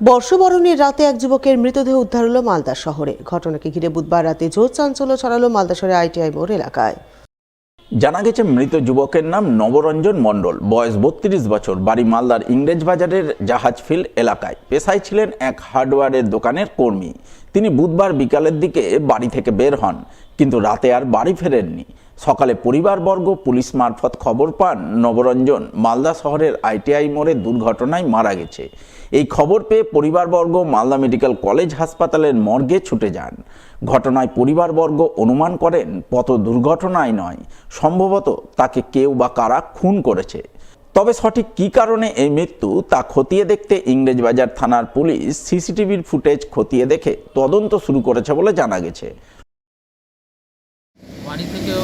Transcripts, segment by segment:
বর্ষবরণের রাতে এক যুবকের মৃতদেহ উদ্ধার হলো মালদা শহরে। ঘটনাকে ঘিরে বুধবার রাতে জোর চাঞ্চল্য ছড়ালো মালদা শহরের আইটিআই মোড় এলাকায়। জানা গেছে, মৃত যুবকের নাম নবরঞ্জন মণ্ডল, বয়স 32 বছর, বাড়ি মালদার ইংরেজ বাজারের জাহাজ ফিল্ড এলাকায়। পেশায় ছিলেন এক হার্ডওয়্যারের দোকানের কর্মী। তিনি বুধবার বিকালের দিকে বাড়ি থেকে বের হন, কিন্তু রাতে আর বাড়ি ফেরেননি। সকালে পরিবারবর্গ পুলিশ মারফত খবর পান নবরঞ্জন মালদা শহরের আইটিআই মোড়ে দুর্ঘটনায় মারা গেছে। এই খবর পেয়ে পরিবারবর্গ মালদা মেডিকেল কলেজ হাসপাতালের মর্গে ছুটে যান। ঘটনায় পরিবারবর্গ অনুমান করেন পথ দুর্ঘটনায় নয়, সম্ভবত তাকে কেউ বা কারা খুন করেছে। তবে সঠিক কী কারণে এই মৃত্যু তা খতিয়ে দেখতে ইংরেজবাজার থানার পুলিশ সিসিটিভির ফুটেজ খতিয়ে দেখে তদন্ত শুরু করেছে বলে জানা গেছে। বাড়ি থেকেও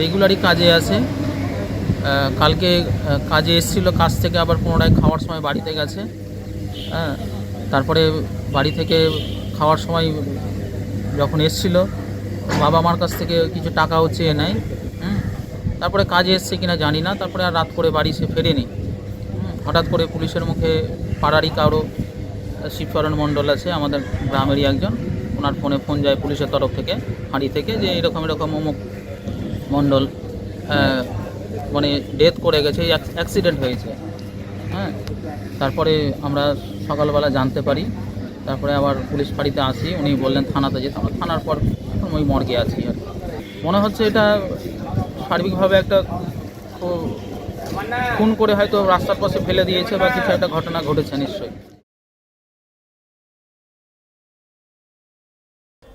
রেগুলারই কাজে আসে। কালকে কাজে এসেছিল, কাজ থেকে আবার পুনরায় খাওয়ার সময় বাড়িতে গেছে। তারপরে বাড়ি থেকে খাওয়ার সময় যখন এসেছিল, বাবা মার কাছ থেকে কিছু টাকাও চেয়ে নেয়। তারপরে কাজে এসছে কিনা জানি না। তারপরে আর রাত করে বাড়ি সে ফেরেনি। হঠাৎ করে পুলিশের মুখে পাড়ারই কারো শিবচরণ মণ্ডল আছে, আমাদের গ্রামেরই একজন, ওনার ফোন যায় পুলিশের তরফ থেকে, হাঁড়ি থেকে, যে এরকম অমুক মণ্ডল মানে ডেথ করে গেছে, অ্যাক্সিডেন্ট হয়েছে। তারপরে আমরা সকালবেলা জানতে পারি। তারপরে আবার পুলিশ ফাঁড়িতে আসি, উনি বললেন থানাতে যেতে। আমরা থানার পর ওই মর্গে আছি। আর মনে হচ্ছে এটা সার্বিকভাবে একটা খুন করে হয়তো রাস্তার পাশে ফেলে দিয়েছে বা কিছু একটা ঘটনা ঘটেছে নিশ্চয়ই।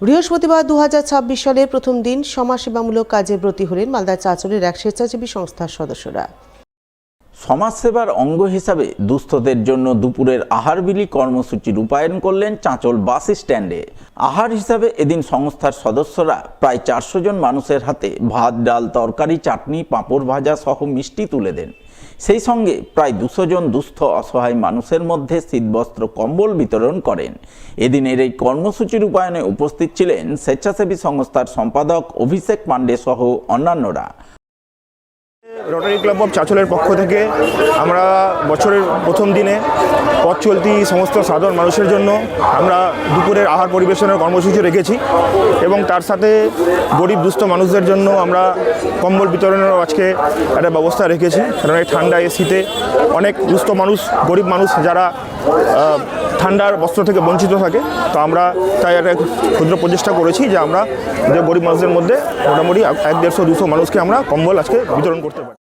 বৃহস্পতিবার 2026 সালের প্রথম দিন সমাজসেবামূলক কাজে ব্রতী হলেন মালদার চাঁচলের এক স্বেচ্ছাসেবী সংস্থার সদস্যরা। সমাজসেবার অঙ্গ হিসাবে দুস্থদের জন্য দুপুরের আহার বিলি কর্মসূচি রূপায়ণ করলেন চাঁচল বাস স্ট্যান্ডে। আহার হিসাবে এদিন সংস্থার সদস্যরা প্রায় 400 জন মানুষের হাতে ভাত, ডাল, তরকারি, চাটনি, পাঁপড় ভাজা সহ মিষ্টি তুলে দেন। সেই সঙ্গে প্রায় 200 জন দুস্থ অসহায় মানুষের মধ্যে শীতবস্ত্র, কম্বল বিতরণ করেন। এদিনের এই কর্মসূচি রূপায়ণে উপস্থিত ছিলেন স্বেচ্ছাসেবী সংস্থার সম্পাদক অভিষেক পাণ্ডে সহ অন্যান্যরা। রোটারি ক্লাব অফ চাঁচলের পক্ষ থেকে আমরা বছরের প্রথম দিনে পথ চলতি সমস্ত সাধারণ মানুষের জন্য আমরা দুপুরের আহার পরিবেশনের কর্মসূচি রেখেছি এবং তার সাথে গরিব দুস্থ মানুষদের জন্য আমরা কম্বল বিতরণেরও আজকে একটা ব্যবস্থা রেখেছি। কারণ এই ঠান্ডায় শীতে অনেক দুস্থ মানুষ, গরিব মানুষ যারা ঠান্ডার বস্ত্র থেকে বঞ্চিত থাকে, তো আমরা তাই একটা ক্ষুদ্র প্রচেষ্টা করেছি যে আমরা যে গরিব মানুষদের মধ্যে মোটামুটি 150-200 মানুষকে আমরা কম্বল আজকে বিতরণ করতে পারি।